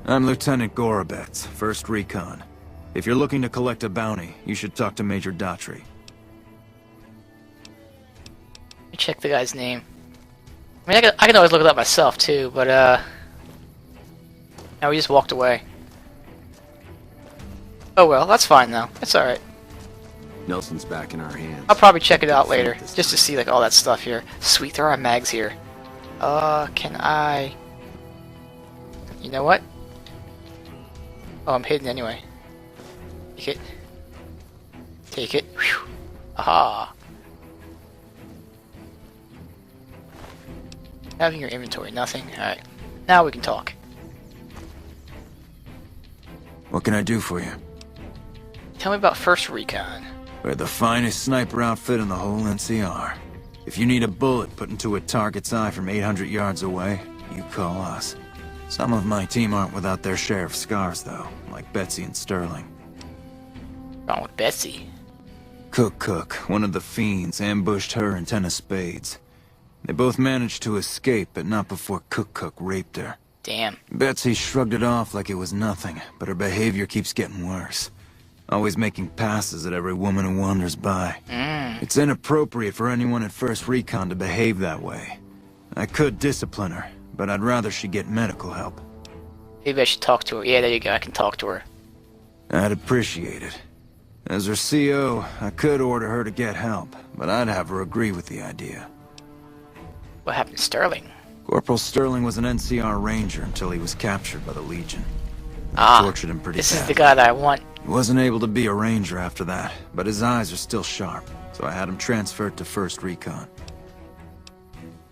I'm Lieutenant Gorobets, 1st Recon. If you're looking to collect a bounty, you should talk to Major Daughtry. Let me check the guy's name. I mean, I can always look it up myself, too, but, no, we just walked away. Oh well, that's fine, though. It's alright. Nelson's back in our hands. I'll probably check it out later, just to see, like, all that stuff here. Sweet, there are mags here. Can I... You know what? Oh, I'm hidden anyway. Take it. Take it. Whew. Aha. Having your inventory, nothing. Alright. Now we can talk. What can I do for you? Tell me about 1st Recon. We're the finest sniper outfit in the whole NCR. If you need a bullet put into a target's eye from 800 yards away, you call us. Some of my team aren't without their share of scars, though, like Betsy and Sterling. Wrong with Betsy? Cook, one of the fiends, ambushed her and 10 of spades. They both managed to escape, but not before Cook raped her. Damn. Betsy shrugged it off like it was nothing, but her behavior keeps getting worse. Always making passes at every woman who wanders by. It's inappropriate for anyone at 1st Recon to behave that way. I could discipline her, but I'd rather she get medical help. Maybe I should talk to her. Yeah, there you go. I can talk to her. I'd appreciate it. As her CO, I could order her to get help, but I'd have her agree with the idea. What happened to Sterling? Corporal Sterling was an NCR ranger until he was captured by the Legion. They tortured him pretty this bad. Is the guy that I want. He wasn't able to be a ranger after that, but his eyes are still sharp, so I had him transferred to 1st Recon.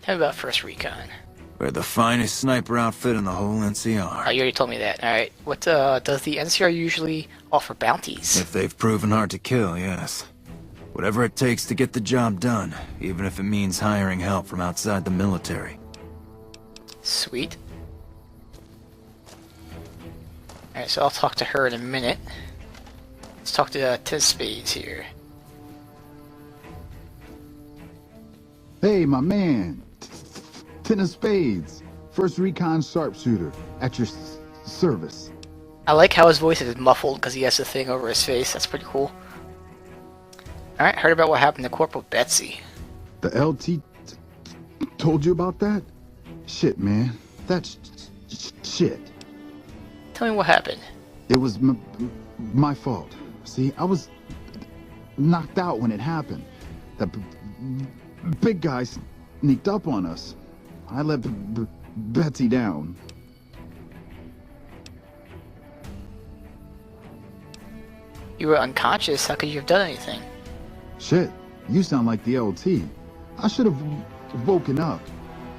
Tell me about 1st Recon. We're the finest sniper outfit in the whole NCR. Oh, you already told me that. Alright. What, does the NCR usually offer bounties? If they've proven hard to kill, yes. Whatever it takes to get the job done, even if it means hiring help from outside the military. Sweet. Alright, so I'll talk to her in a minute. Let's talk to 10 Spades here. Hey, my man. 10 of Spades. 1st Recon sharpshooter. At your service. I like how his voice is muffled because he has the thing over his face. That's pretty cool. Alright, heard about what happened to Corporal Betsy. The LT told you about that? Shit, man. That's shit. Tell me what happened. It was my fault. See, I was knocked out when it happened. That big guy sneaked up on us. I let Betsy down. You were unconscious. How could you have done anything? Shit, you sound like the LT. I should have woken up.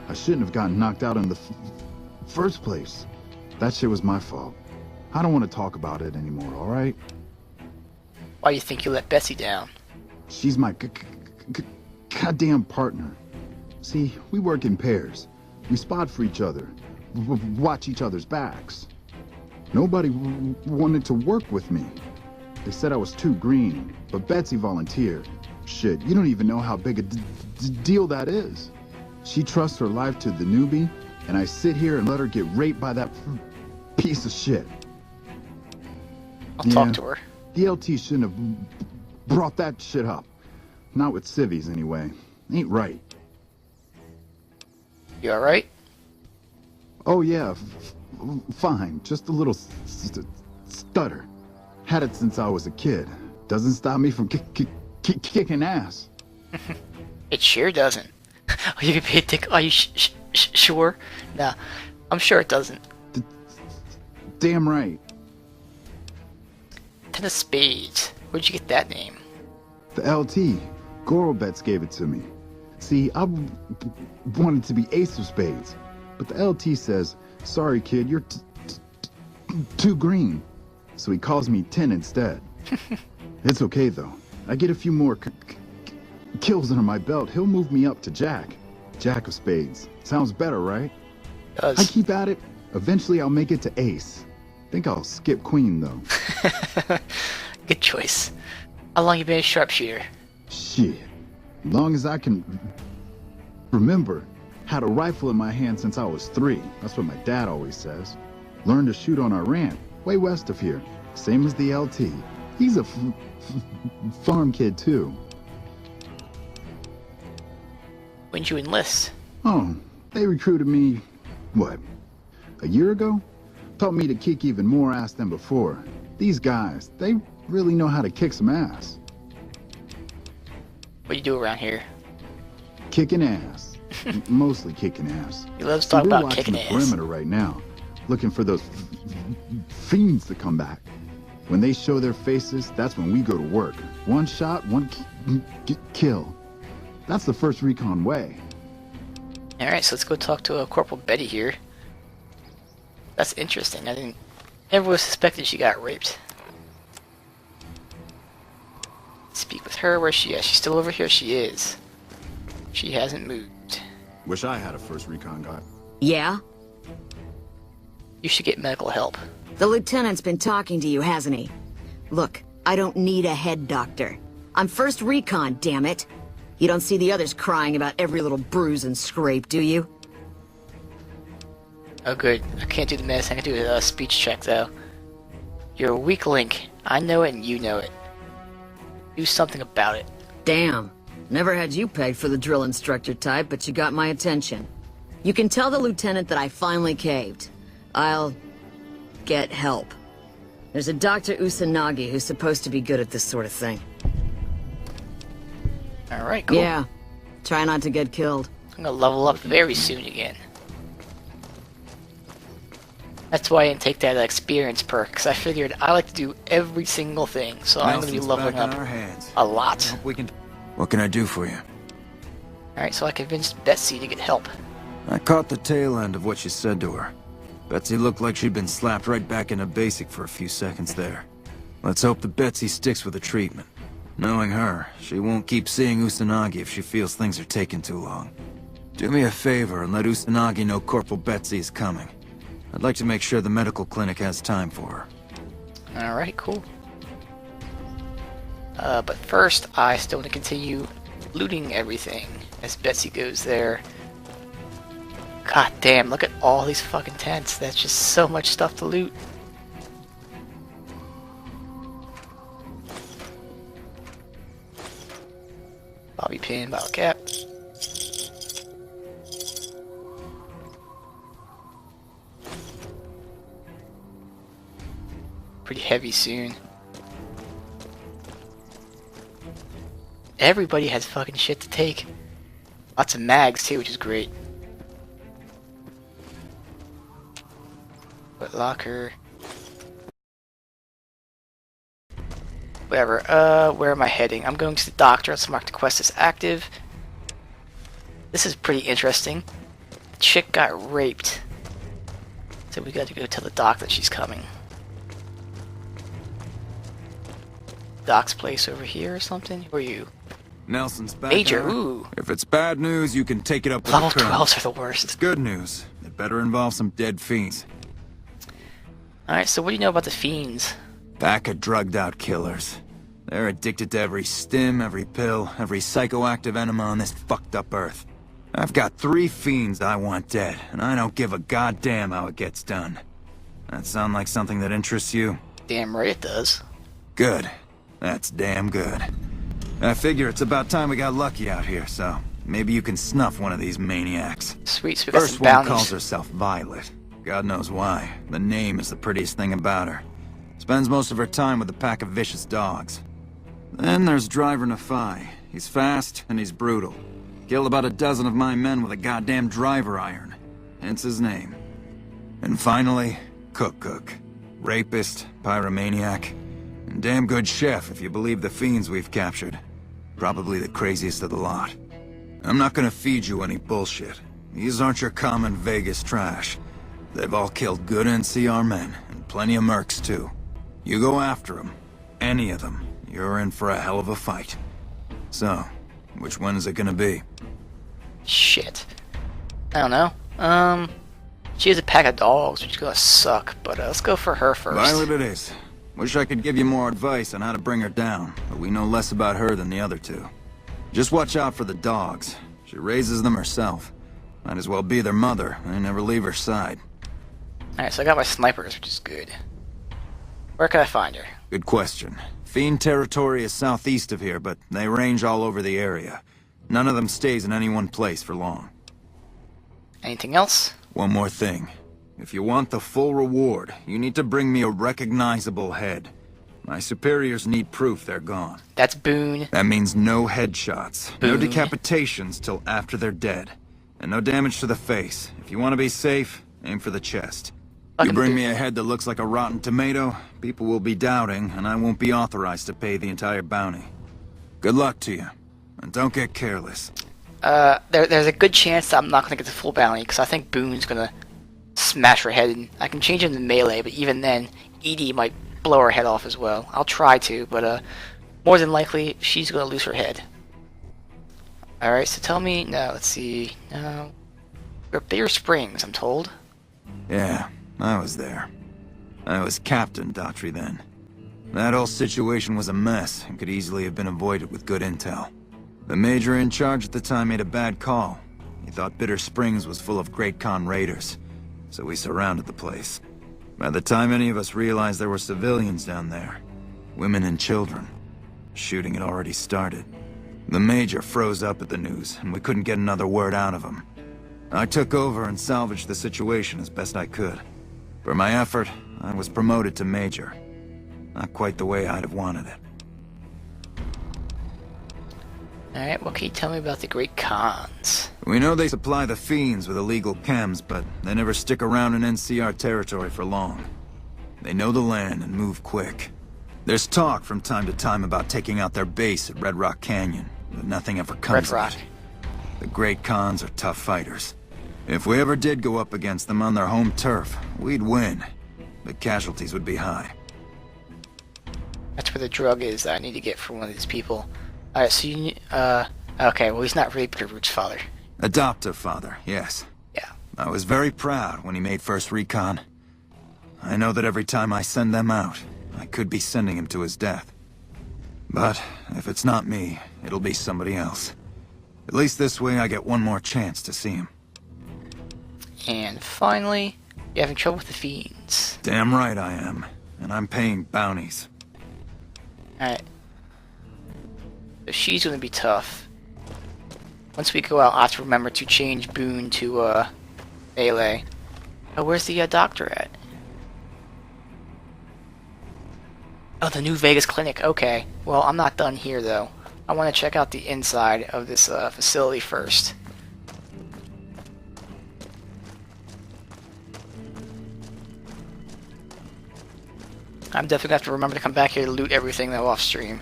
I shouldn't have gotten knocked out in the first place. That shit was my fault. I don't want to talk about it anymore, alright? Why do you think you let Betsy down? She's my goddamn partner. See, we work in pairs. We spot for each other. Watch each other's backs. Nobody wanted to work with me. They said I was too green, but Betsy volunteered. Shit, you don't even know how big a deal that is. She trusts her life to the newbie, and I sit here and let her get raped by that piece of shit. I'll talk to her. The LT shouldn't have brought that shit up. Not with civvies, anyway. Ain't right. You alright? Oh, yeah. Fine. Just a little stutter. Had it since I was a kid. Doesn't stop me from kicking ass. It sure doesn't. Are you gonna be a dick? Are you sure? Nah, I'm sure it doesn't. Damn right. 10 of Spades. Where'd you get that name? The LT. Gorobets gave it to me. See, I wanted to be Ace of Spades, but the LT says, sorry kid, you're too green. So he calls me 10 instead. It's okay though. I get a few more kills under my belt, he'll move me up to Jack. Jack of Spades. Sounds better, right? Does. I keep at it. Eventually I'll make it to Ace. Think I'll skip Queen though. Good choice. How long you been a sharpshooter? Shit. Long as I can remember. Had a rifle in my hand since I was 3. That's what my dad always says. Learned to shoot on our ramp, way west of here. Same as the LT. He's a farm kid, too. When'd you enlist? Oh, they recruited me, what, a year ago? Taught me to kick even more ass than before. These guys, they really know how to kick some ass. What do you do around here? Kicking ass. Mostly kicking ass. He loves to talk we're about watching kicking the ass. perimeter right now, looking for those fiends to come back. When they show their faces, that's when we go to work. One shot, one kill. That's the first recon way. Alright, so let's go talk to Corporal Betty here. That's interesting. Never was suspected she got raped. Speak with her. Where's she at? She's still over here? She is. She hasn't moved. Wish I had a first recon guy. Yeah? You should get medical help. The lieutenant's been talking to you, hasn't he? Look, I don't need a head doctor. I'm first recon, damn it. You don't see the others crying about every little bruise and scrape, do you? Oh good. I can't do the medicine. I can do a speech check though. You're a weak link. I know it and you know it. Do something about it. Damn. Never had you pegged for the drill instructor type, but you got my attention. You can tell the lieutenant that I finally caved. I'll get help. There's a Dr. Usanagi who's supposed to be good at this sort of thing. Alright, cool. Yeah. Try not to get killed. I'm gonna level up very soon again. That's why I didn't take that experience perk, because I figured I like to do every single thing, so I'm gonna be leveling up a lot. What can I do for you? Alright, so I convinced Betsy to get help. I caught the tail end of what you said to her. Betsy looked like she'd been slapped right back into basic for a few seconds there. Let's hope that Betsy sticks with the treatment. Knowing her, she won't keep seeing Usanagi if she feels things are taking too long. Do me a favor and let Usanagi know Corporal Betsy is coming. I'd like to make sure the medical clinic has time for her. Alright, cool. But first, I still want to continue looting everything as Betsy goes there. God damn, look at all these fucking tents. That's just so much stuff to loot. Bobby pin, bottle cap. Pretty heavy soon. Everybody has fucking shit to take. Lots of mags too, which is great. Foot locker. Whatever. Where am I heading? I'm going to the doctor. Let's mark the quest as active. This is pretty interesting. The chick got raped. So we got to go tell the doc that she's coming. Doc's place over here or something? Who are you? Nelson's back. Major, now. ooh. If it's bad news, you can take it up with Level the colonel. 12s are the worst. It's good news. It better involve some dead fiends. Alright, so what do you know about the fiends? Pack of drugged-out killers. They're addicted to every stim, every pill, every psychoactive enema on this fucked-up earth. I've got 3 fiends I want dead, and I don't give a goddamn how it gets done. That sound like something that interests you? Damn right it does. Good. That's damn good. I figure it's about time we got lucky out here, so maybe you can snuff one of these maniacs. Sweet, so we got First some one bounties. calls herself Violet. God knows why. The name is the prettiest thing about her. Spends most of her time with a pack of vicious dogs. Then there's Driver Nafai. He's fast and he's brutal. Killed about a dozen of my men with a goddamn driver iron. Hence his name. And finally, Cook. Rapist, pyromaniac, and damn good chef if you believe the fiends we've captured. Probably the craziest of the lot. I'm not gonna feed you any bullshit. These aren't your common Vegas trash. They've all killed good NCR men, and plenty of mercs too. You go after them, any of them, you're in for a hell of a fight. So, which one is it gonna be? Shit. I don't know. She has a pack of dogs, which is gonna suck, but let's go for her first. Violet it is. Wish I could give you more advice on how to bring her down, but we know less about her than the other two. Just watch out for the dogs. She raises them herself. Might as well be their mother. They never leave her side. Alright, so I got my snipers, which is good. Where can I find her? Good question. Fiend territory is southeast of here, but they range all over the area. None of them stays in any one place for long. Anything else? One more thing. If you want the full reward, you need to bring me a recognizable head. My superiors need proof they're gone. That's Boone. That means no headshots, no Boone. decapitations till after they're dead, and no damage to the face. If you want to be safe, aim for the chest. You Fucking bring me Boone. a head that looks like a rotten tomato, people will be doubting, and I won't be authorized to pay the entire bounty. Good luck to you, and don't get careless. There's a good chance that I'm not gonna get the full bounty, because I think Boone's gonna smash her head in. I can change him to melee, but even then, Edie might blow her head off as well. I'll try to, but more than likely, she's gonna lose her head. Alright, so tell me, no, let's see, no. We're Bitter Springs, I'm told. Yeah, I was there. I was Captain Daughtry then. That whole situation was a mess and could easily have been avoided with good intel. The major in charge at the time made a bad call. He thought Bitter Springs was full of Great Khan raiders, so we surrounded the place. By the time any of us realized there were civilians down there, women and children, shooting had already started. The major froze up at the news, and we couldn't get another word out of him. I took over and salvaged the situation as best I could. For my effort, I was promoted to major. Not quite the way I'd have wanted it. Alright, what can you tell me about the Great Khans? We know they supply the fiends with illegal chems, but they never stick around in NCR territory for long. They know the land and move quick. There's talk from time to time about taking out their base at Red Rock Canyon, but nothing ever comes Red Rock. of it. The Great Khans are tough fighters. If we ever did go up against them on their home turf, we'd win. The casualties would be high. That's where the drug is that I need to get from one of these people. Alright, so you okay, well he's not really Bitterroot's father. Adoptive father, yes. Yeah. I was very proud when he made first recon. I know that every time I send them out, I could be sending him to his death. But if it's not me, it'll be somebody else. At least this way I get one more chance to see him. And finally, you're having trouble with the fiends. Damn right I am. And I'm paying bounties. Alright. So she's gonna be tough. Once we go out, I have to remember to change Boone to, melee. Oh, where's the, doctor at? Oh, the New Vegas clinic. Okay. Well, I'm not done here, though. I want to check out the inside of this, facility first. I'm definitely gonna have to remember to come back here to loot everything, though, off stream.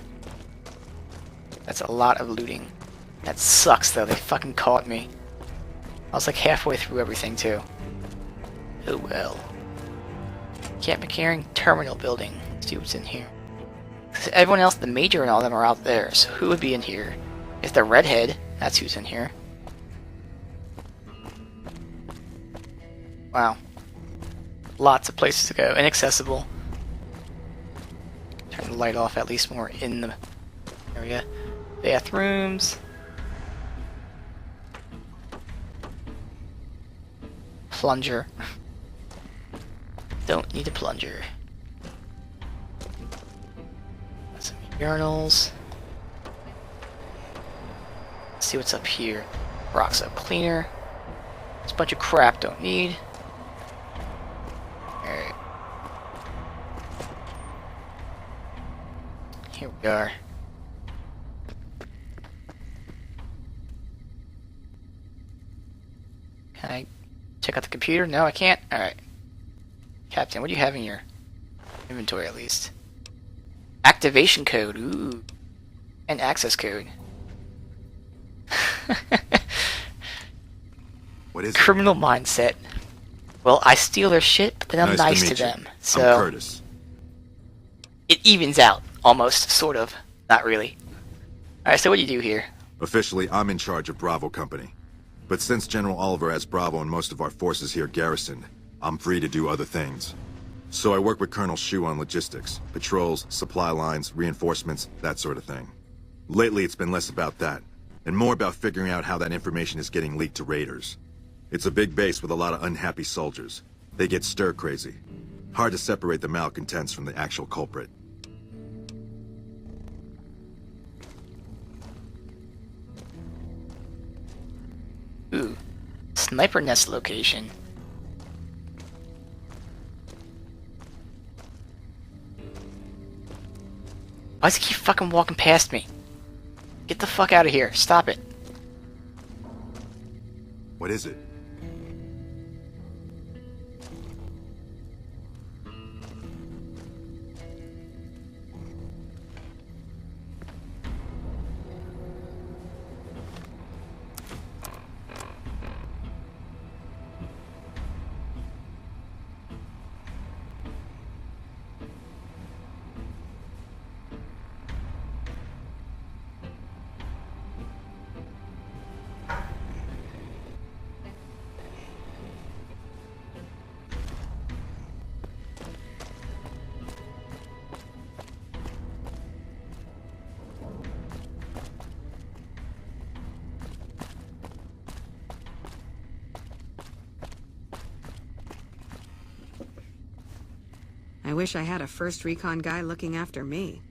That's a lot of looting. That sucks, though. They fucking caught me. I was like halfway through everything, too. Oh well. Camp McCarran Terminal Building. Let's see what's in here. Everyone else, the major and all of them are out there, so who would be in here? If the redhead, that's who's in here. Wow. Lots of places to go. Inaccessible. Turn the light off, at least more in the area. Bathrooms. Plunger. Don't need a plunger. Got some urinals. Let's see what's up here. Rocks up cleaner. It's a bunch of crap don't need. Alright. Here we are. Can I check out the computer? No, I can't. Alright. Captain, what do you have in your inventory at least? Activation code. Ooh. And access code. What is it? Criminal mindset. Well, I steal their shit, but then I'm nice to meet you. them. I'm So Curtis. it evens out. Almost. Sort of. Not really. Alright, so what do you do here? Officially, I'm in charge of Bravo Company. But since General Oliver has Bravo and most of our forces here garrisoned, I'm free to do other things. So I work with Colonel Shu on logistics, patrols, supply lines, reinforcements, that sort of thing. Lately it's been less about that, and more about figuring out how that information is getting leaked to raiders. It's a big base with a lot of unhappy soldiers. They get stir-crazy. Hard to separate the malcontents from the actual culprit. Ooh. Sniper nest location. Why does he keep fucking walking past me? Get the fuck out of here. Stop it. What is it? I wish I had a first recon guy looking after me.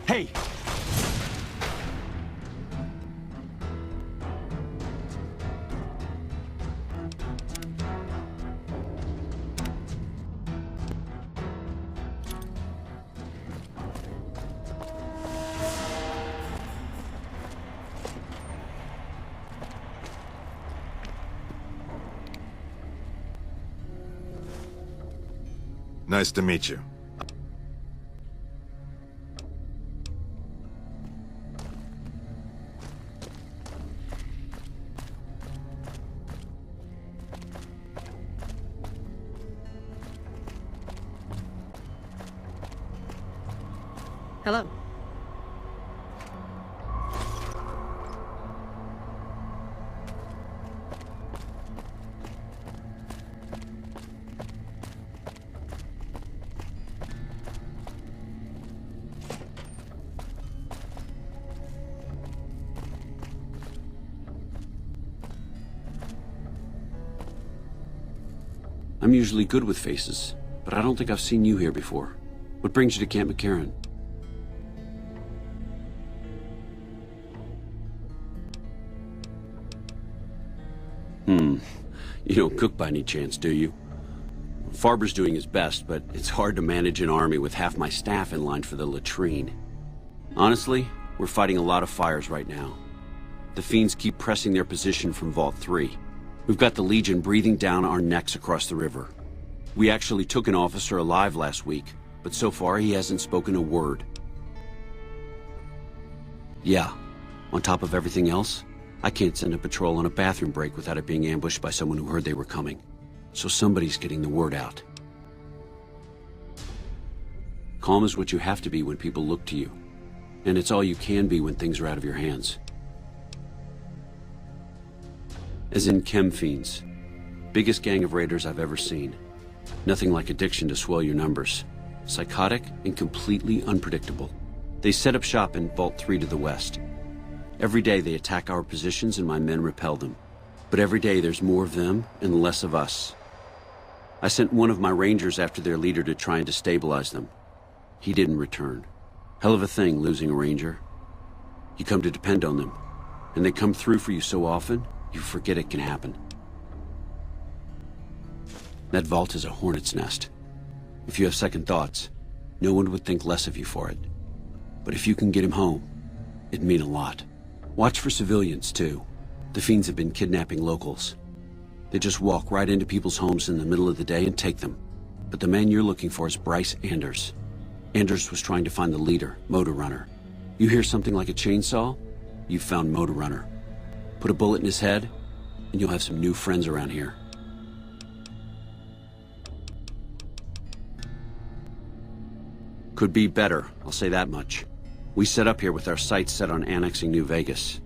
Hey! Nice to meet you. Hello. I'm usually good with faces, but I don't think I've seen you here before. What brings you to Camp McCarran? You don't cook by any chance, do you? Farber's doing his best, but it's hard to manage an army with half my staff in line for the latrine. Honestly, we're fighting a lot of fires right now. The fiends keep pressing their position from Vault 3. We've got the Legion breathing down our necks across the river. We actually took an officer alive last week, but so far he hasn't spoken a word. Yeah, on top of everything else, I can't send a patrol on a bathroom break without it being ambushed by someone who heard they were coming. So somebody's getting the word out. Calm is what you have to be when people look to you. And it's all you can be when things are out of your hands. As in chem fiends. Biggest gang of raiders I've ever seen. Nothing like addiction to swell your numbers. Psychotic and completely unpredictable. They set up shop in Vault 3 to the west. Every day they attack our positions and my men repel them. But every day there's more of them and less of us. I sent one of my rangers after their leader to try and destabilize them. He didn't return. Hell of a thing, losing a ranger. You come to depend on them, and they come through for you so often, you forget it can happen. That vault is a hornet's nest. If you have second thoughts, no one would think less of you for it. But if you can get him home, it'd mean a lot. Watch for civilians, too. The fiends have been kidnapping locals. They just walk right into people's homes in the middle of the day and take them. But the man you're looking for is Bryce Anders. Anders was trying to find the leader, Motor Runner. You hear something like a chainsaw? You've found Motor Runner. Put a bullet in his head, and you'll have some new friends around here. Could be better, I'll say that much. We set up here with our sights set on annexing New Vegas.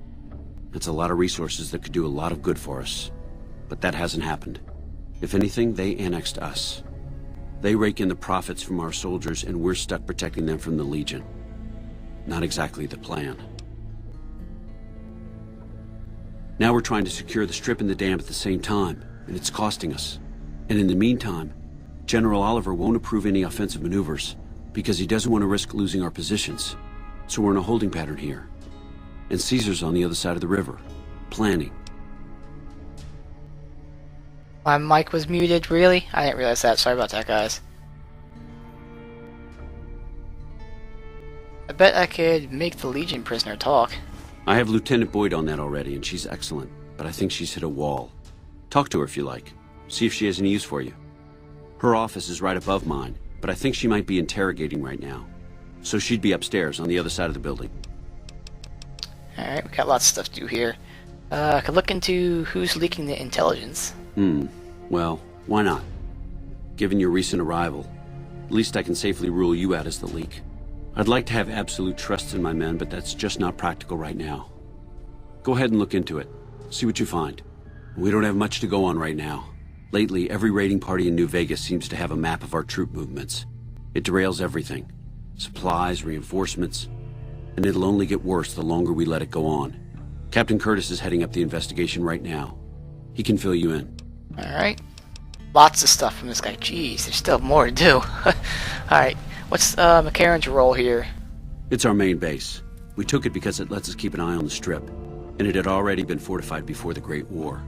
It's a lot of resources that could do a lot of good for us. But that hasn't happened. If anything, they annexed us. They rake in the profits from our soldiers, and we're stuck protecting them from the Legion. Not exactly the plan. Now we're trying to secure the Strip and the dam at the same time, and it's costing us. And in the meantime, General Oliver won't approve any offensive maneuvers, because he doesn't want to risk losing our positions. So we're in a holding pattern here. And Caesar's on the other side of the river, planning. My mic was muted, really? I didn't realize that. Sorry about that, guys. I bet I could make the Legion prisoner talk. I have Lieutenant Boyd on that already, and she's excellent, but I think she's hit a wall. Talk to her if you like. See if she has any use for you. Her office is right above mine, but I think she might be interrogating right now. So she'd be upstairs on the other side of the building. Alright, we got lots of stuff to do here. I could look into who's leaking the intelligence. Well, why not? Given your recent arrival, at least I can safely rule you out as the leak. I'd like to have absolute trust in my men, but that's just not practical right now. Go ahead and look into it. See what you find. We don't have much to go on right now. Lately, every raiding party in New Vegas seems to have a map of our troop movements. It derails everything. Supplies, reinforcements. And it'll only get worse the longer we let it go on. Captain Curtis is heading up the investigation right now. He can fill you in. Alright. Lots of stuff from this guy. Jeez, there's still more to do. Alright. What's McCarran's role here? It's our main base. We took it because it lets us keep an eye on the Strip, and it had already been fortified before the Great War.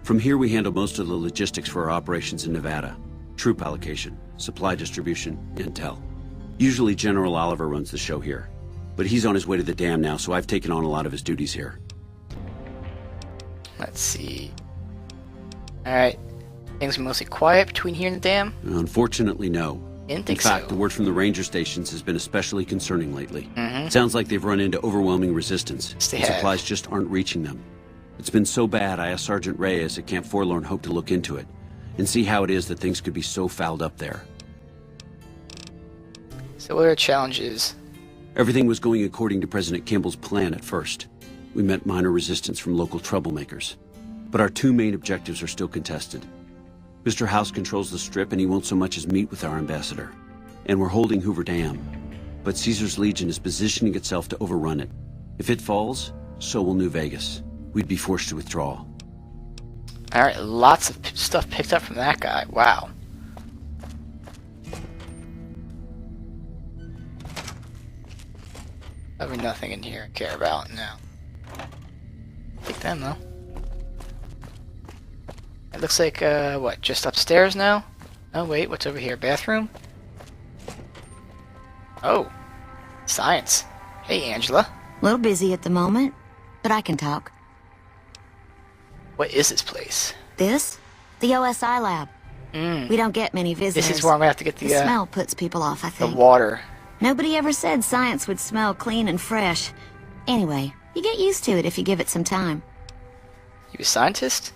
From here we handle most of the logistics for our operations in Nevada. Troop allocation, supply distribution, intel. Usually General Oliver runs the show here, but he's on his way to the dam now, so I've taken on a lot of his duties here. Let's see. Alright. Things are mostly quiet between here and the dam? Unfortunately, no. Didn't In think fact, so. the word from the ranger stations has been especially concerning lately. Sounds like they've run into overwhelming resistance. Yes, they The have. supplies just aren't reaching them. It's been so bad, I asked Sergeant Reyes at Camp Forlorn Hope to look into it and see how it is that things could be so fouled up there. So what are the challenges? Everything was going according to President Kimball's plan at first. We met minor resistance from local troublemakers. But our two main objectives are still contested. Mr. House controls the Strip and he won't so much as meet with our ambassador. And we're holding Hoover Dam. But Caesar's Legion is positioning itself to overrun it. If it falls, so will New Vegas. We'd be forced to withdraw. Alright, lots of stuff picked up from that guy. Wow. Probably nothing in here I care about now. Take them though. It looks like, what, just upstairs now? Oh wait, what's over here? Bathroom? Oh. Science. Hey, Angela. A little busy at the moment, but I can talk. What is this place? This? The OSI lab. We don't get many visitors. This is where I'm gonna have to get The smell puts people off, I the think. water. Nobody ever said science would smell clean and fresh. Anyway, you get used to it if you give it some time. You a scientist?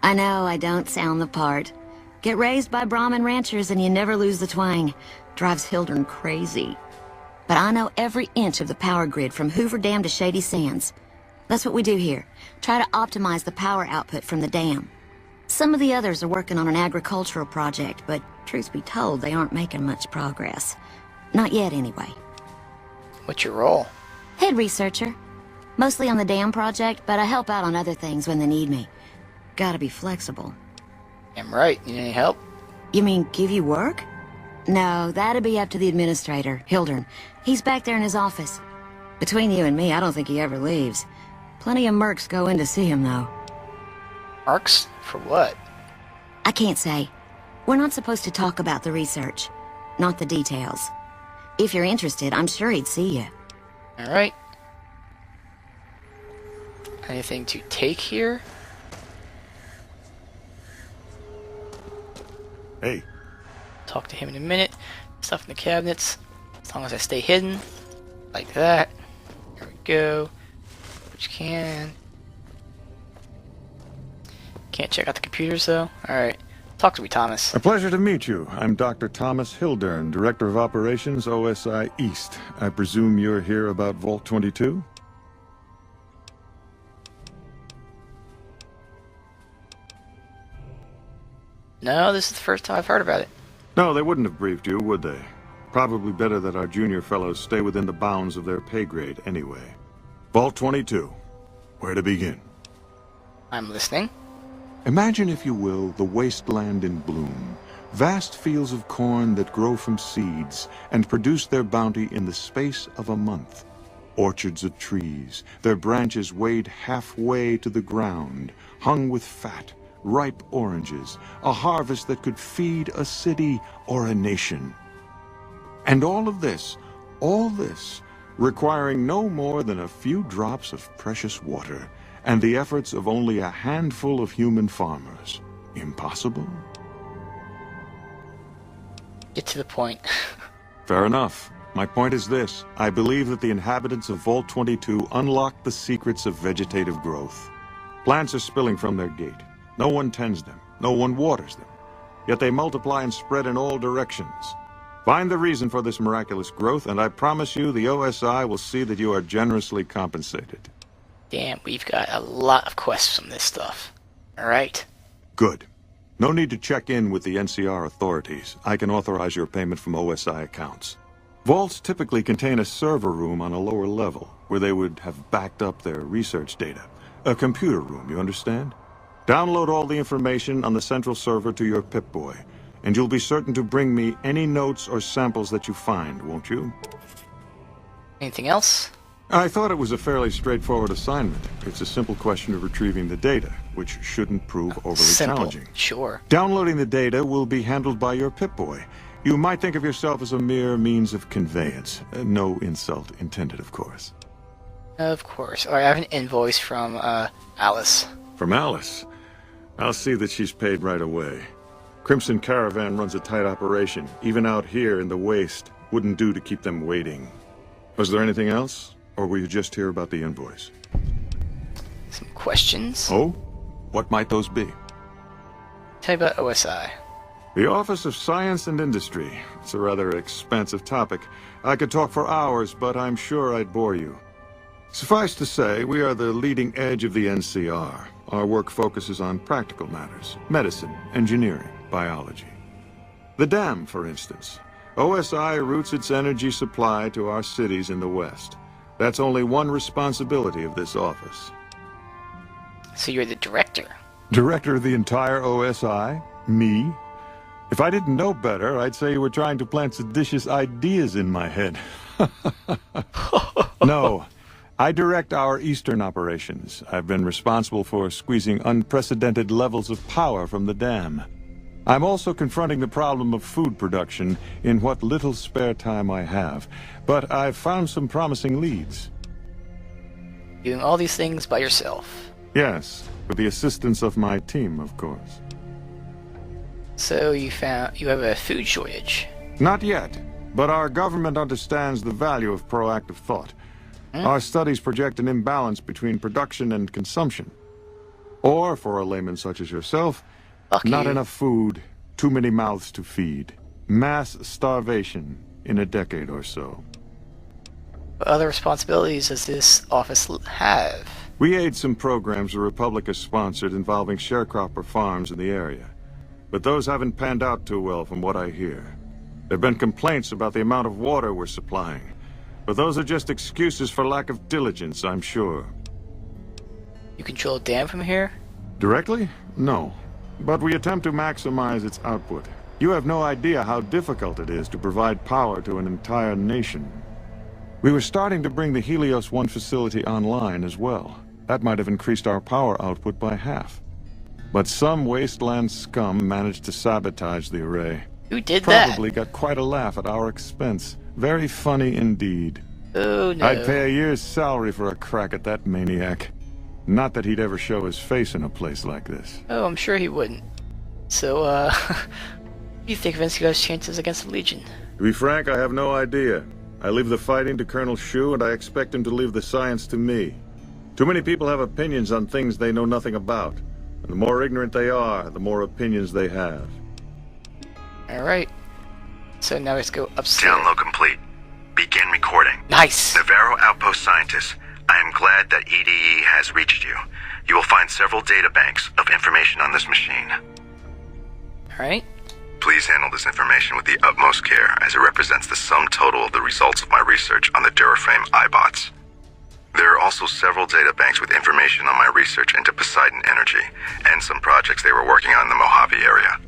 I know I don't sound the part. Get raised by Brahmin ranchers and you never lose the twang. Drives Hildern crazy. But I know every inch of the power grid from Hoover Dam to Shady Sands. That's what we do here. Try to optimize the power output from the dam. Some of the others are working on an agricultural project, but truth be told, they aren't making much progress. Not yet, anyway. What's your role? Head researcher. Mostly on the dam project, but I help out on other things when they need me. Gotta be flexible. I'm right. Need any help? You mean give you work? No, that'd be up to the administrator, Hildern. He's back there in his office. Between you and me, I don't think he ever leaves. Plenty of mercs go in to see him, though. Marks? For what? I can't say. We're not supposed to talk about the research. Not the details. If you're interested, I'm sure he'd see you. Alright. Anything to take here? Hey, Talk to him in a minute. Stuff in the cabinets. As long as I stay hidden. Like that. There we go. Which can. Can't check out the computers though. Alright. Talk to me, Thomas. A pleasure to meet you. I'm Dr. Thomas Hildern, Director of Operations, OSI East. I presume you're here about Vault 22? No, this is the first time I've heard about it. No, they wouldn't have briefed you, would they? Probably better that our junior fellows stay within the bounds of their pay grade anyway. Vault 22. Where to begin? I'm listening. Imagine, if you will, the wasteland in bloom. Vast fields of corn that grow from seeds and produce their bounty in the space of a month. Orchards of trees, their branches weighed halfway to the ground, hung with fat, ripe oranges, a harvest that could feed a city or a nation. And all this, requiring no more than a few drops of precious water, and the efforts of only a handful of human farmers. Impossible? Get to the point. Fair enough. My point is this. I believe that the inhabitants of Vault 22 unlocked the secrets of vegetative growth. Plants are spilling from their gate. No one tends them. No one waters them. Yet they multiply and spread in all directions. Find the reason for this miraculous growth, and I promise you the OSI will see that you are generously compensated. Damn, we've got a lot of quests on this stuff. Alright. Good. No need to check in with the NCR authorities. I can authorize your payment from OSI accounts. Vaults typically contain a server room on a lower level, where they would have backed up their research data. A computer room, you understand? Download all the information on the central server to your Pip-Boy, and you'll be certain to bring me any notes or samples that you find, won't you? Anything else? I thought it was a fairly straightforward assignment. It's a simple question of retrieving the data, which shouldn't prove overly challenging. Sure. Downloading the data will be handled by your Pip-Boy. You might think of yourself as a mere means of conveyance. No insult intended, of course. Of course. Alright, I have an invoice from, Alice. From Alice? I'll see that she's paid right away. Crimson Caravan runs a tight operation. Even out here in the waste, wouldn't do to keep them waiting. Was there anything else? Or were you just here about the invoice? Some questions. Oh? What might those be? Tell you about OSI. The Office of Science and Industry. It's a rather expansive topic. I could talk for hours, but I'm sure I'd bore you. Suffice to say, we are the leading edge of the NCR. Our work focuses on practical matters. Medicine, engineering, biology. The dam, for instance. OSI routes its energy supply to our cities in the West. That's only one responsibility of this office. So you're the director? Director of the entire OSI? Me? If I didn't know better, I'd say you were trying to plant seditious ideas in my head. No. I direct our eastern operations. I've been responsible for squeezing unprecedented levels of power from the dam. I'm also confronting the problem of food production in what little spare time I have, but I've found some promising leads. Doing all these things by yourself? Yes, with the assistance of my team, of course. So you have a food shortage? Not yet, but our government understands the value of proactive thought. Our studies project an imbalance between production and consumption. Or, for a layman such as yourself, not enough food, too many mouths to feed. Mass starvation in a decade or so. What other responsibilities does this office have? We aid some programs the Republic has sponsored involving sharecropper farms in the area. But those haven't panned out too well from what I hear. There have been complaints about the amount of water we're supplying. But those are just excuses for lack of diligence, I'm sure. You control a dam from here? Directly? No. But we attempt to maximize its output. You have no idea how difficult it is to provide power to an entire nation. We were starting to bring the Helios 1 facility online as well. That might have increased our power output by half. But some wasteland scum managed to sabotage the array. Who did that? Probably got quite a laugh at our expense. Very funny indeed. Oh, no. I'd pay a year's salary for a crack at that maniac. Not that he'd ever show his face in a place like this. Oh, I'm sure he wouldn't. So, what do you think of NCR's chances against the Legion? To be frank, I have no idea. I leave the fighting to Colonel Shu, and I expect him to leave the science to me. Too many people have opinions on things they know nothing about. And the more ignorant they are, the more opinions they have. Alright. So now let's go upstairs. Download complete. Begin recording. Nice! Navarro Outpost Scientist, I am glad that EDE has reached you. You will find several data banks of information on this machine. Alright. Please handle this information with the utmost care, as it represents the sum total of the results of my research on the Duraframe iBots. There are also several data banks with information on my research into Poseidon Energy, and some projects they were working on in the Mojave area.